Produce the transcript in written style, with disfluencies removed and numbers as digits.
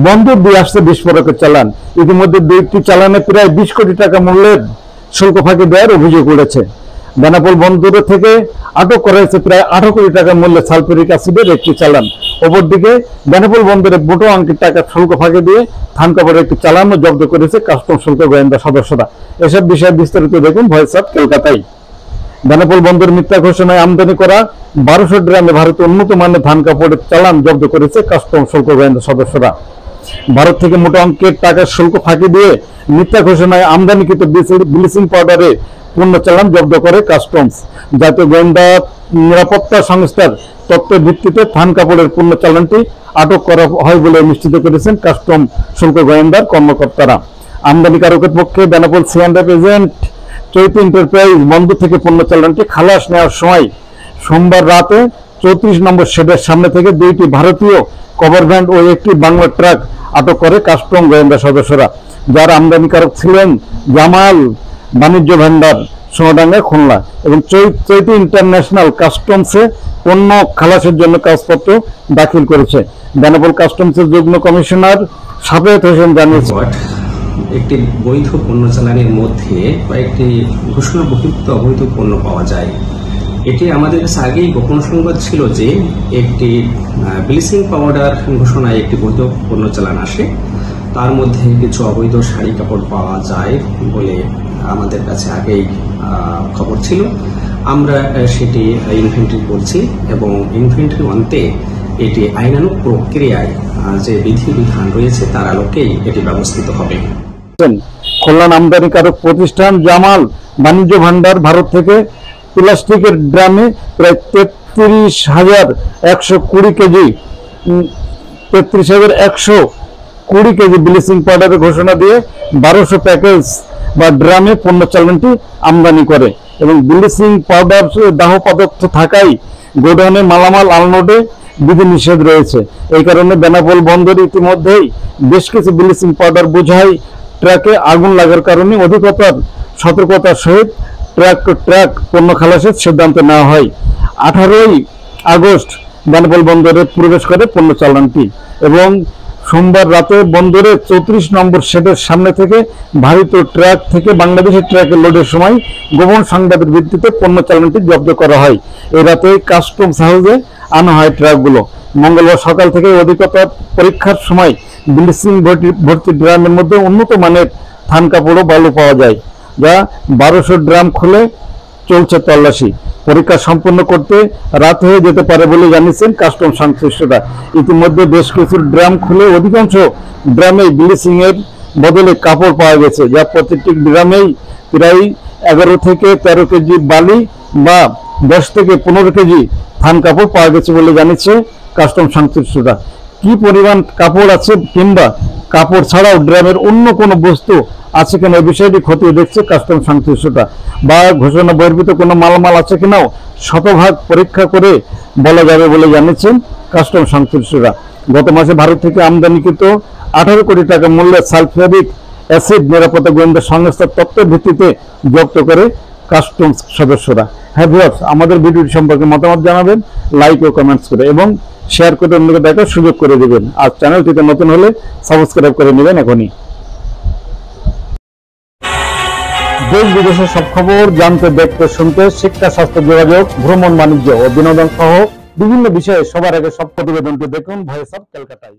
বন্দর দিয়ে আসছে বিস্ফোরকের চালান। ইতিমধ্যে দুইটি চালানে প্রায় 20 কোটি টাকা মূল্যের শুল্ক ফাঁকি দেওয়ার অভিযোগ উঠেছে। বেনাপোল বন্দর থেকে আটক করা হয়েছে প্রায় 18 কোটি টাকা মূল্যের সালফিউরিক অ্যাসিডের একটি চালান। অপরদিকে বেনাপোল বন্দরে বড় অঙ্কের টাকা শুল্ক ফাঁকি দিয়ে ধান কাপড়ের একটি চালানও জব্দ করেছে কাস্টম শুল্ক গোয়েন্দা সদস্যরা। এসব বিষয়ে বিস্তারিত দেখুন ভয়েস অফ কলকাতায়। বেনাপোল বন্দর মিথ্যা ঘোষণায় আমদানি করা 1200 ড্রামে ভারতের উন্নত মানের ধান কাপড়ের চালান জব্দ করেছে কাস্টম শুল্ক গোয়েন্দা সদস্যরা। ভারত থেকে মোটা অঙ্কের টাকার শুল্ক ফাঁকি দিয়ে মিথ্যা ঘোষণায় আমদানিকৃত ব্লিচিং পাউডারে পণ্য চালান জব্দ করে কাস্টমস। জাতীয় গোয়েন্দা নিরাপত্তা সংস্থার তথ্যের ভিত্তিতে ধান কাপড়ের পণ্য চালানটি আটক করা হয় বলে নিশ্চিত করেছেন কাস্টম শুল্ক গোয়েন্দার কর্মকর্তারা। আমদানিকারকের পক্ষে বেনাপোল সি&এফ এজেন্ট চৈতি এন্টারপ্রাইজ বন্দর থেকে পণ্য চালানটি খালাস নেওয়ার সময় সোমবার রাতে 34 নম্বর শেডের সামনে থেকে দুইটি ভারতীয় কভার ভ্যান ও একটি বাংলা ট্রাক আটক করে কাস্টম গোয়েন্দা সদস্যরা, যার আমদানিকারক ছিলেন জামাল বাণিজ্য ভান্ডার, সোনাডাঙ্গা, খুলনা, এবং চৈতি ইন্টারন্যাশনাল কাস্টমসে পণ্য খালাসের জন্য কাগজপত্র দাখিল করেছে। বেনাপোল কাস্টমসের যুগ্ম কমিশনার সাফেদ হোসেন জানিয়েছেন, একটি বৈধ পণ্য চালানের মধ্যে কয়েকটি ঘোষণা বহির্ভূত অবৈধ পণ্য পাওয়া যায়। এটি আমাদের কাছে আগেই গোপন সংবাদ ছিল যে একটি ব্লিচিং পাউডার ঘোষণায় একটি বৈধ পণ্য চালান আসে, তার মধ্যে কিছু অবৈধ শাড়ি কাপড় পাওয়া যায় বলে আমাদের কাছে আগেই খবর ছিল। আমরা সেটি ইনভেন্টরি করছি এবং ইনভেন্টরি অন্তে এটি আইনানুগ প্রক্রিয়ায় যে বিধিবিধান রয়েছে তার আলোকেই এটি ব্যবস্থিত হবে। খুলনা আমদানিকারক প্রতিষ্ঠান জামাল বাণিজ্য ভান্ডার ভারত থেকে প্লাস্টিকের ড্রামে প্রায় 33,120 কেজি ব্লিচিং পাউডারের ঘোষণা দিয়ে 1200 প্যাকেজ বা ড্রামে পণ্য চালানটি আমদানি করে এবং ব্লিচিং পাউডার দাহ পদার্থ থাকায় গোডাউনে মালামাল আনলোডে বিধিনিষেধ রয়েছে। এই কারণে বেনাপোল বন্দরে ইতিমধ্যেই বেশ কিছু ব্লিচিং পাউডার বোঝাই ট্রাকে আগুন লাগার কারণে অধিকতর সতর্কতার সহিত ট্রাক টু ট্রাক পণ্য খালাসের সিদ্ধান্ত নেওয়া হয়। 18 আগস্ট বেনাপোল বন্দরে প্রবেশ করে পণ্য চালানটি এবং সোমবার রাতে বন্দরে 34 নম্বর শেডের সামনে থেকে ভারতীয় ট্রাক থেকে বাংলাদেশের ট্রাকে লোডের সময় গোপন সংবাদের ভিত্তিতে পণ্য চালানটি জব্দ করা হয়। এই রাতে কাস্টমস হাউসে আনা হয় ট্রাকগুলো। মঙ্গলবার সকাল থেকে অধিকতর পরীক্ষার সময় ব্লিচিং ভর্তি ড্রামের মধ্যে উন্নত মানের ধান কাপড় ও বালু পাওয়া যায়, যা 1200 ড্রাম খুলে চলছে তল্লাশি। পরীক্ষা সম্পন্ন করতে রাত হয়ে যেতে পারে বলে জানিয়েছেন কাস্টম সংশ্লিষ্টরা। ইতিমধ্যে বেশ কিছু ড্রাম খুলে অধিকাংশ ড্রামে ব্লিচিং এর বদলে কাপড় পাওয়া গেছে, যা প্রত্যেকটি ড্রামেই প্রায় 11 থেকে 13 কেজি বালি বা 10 থেকে 15 কেজি ধান কাপড় পাওয়া গেছে বলে জানিয়েছে কাস্টম সংশ্লিষ্টরা। কি পরিমাণ কাপড় আছে কিংবা কাপড় ছাড়াও ড্রামের অন্য কোনো বস্তু আছে কিনা এই বিষয়টি খতিয়ে দেখছে কাস্টম সংশ্লিষ্টরা, বা ঘোষণা বহির্ভূত কোনো মালামাল আছে কিনাও শতভাগ পরীক্ষা করে বলা যাবে বলে জানিয়েছেন কাস্টম সংশ্লিষ্টরা। গত মাসে ভারত থেকে আমদানিকৃত 18 কোটি টাকা মূল্যের সালফিউরিক অ্যাসিড নিরাপত্তা গোয়েন্দা সংস্থার তথ্যের ভিত্তিতে জব্দ করে কাস্টমস সদস্যরা। হ্যাঁ ভিউয়ার্স, আমাদের ভিডিওটি সম্পর্কে মতামত জানাবেন লাইক ও কমেন্টস করে এবং শেয়ার করে অন্যকে দেখার সুযোগ করে দেবেন। আর চ্যানেলটিতে নতুন হলে সাবস্ক্রাইব করে নেবেন এখনই। দেশ বিদেশের সব খবর জানতে, দেখতে, শুনতে, শিক্ষা, স্বাস্থ্য, যোগাযোগ, ভ্রমণ, বাণিজ্য ও বিনোদন সহ বিভিন্ন বিষয়ে সবার আগে সব প্রতিবেদনটি দেখুন ভয়েস অফ কলকাতায়।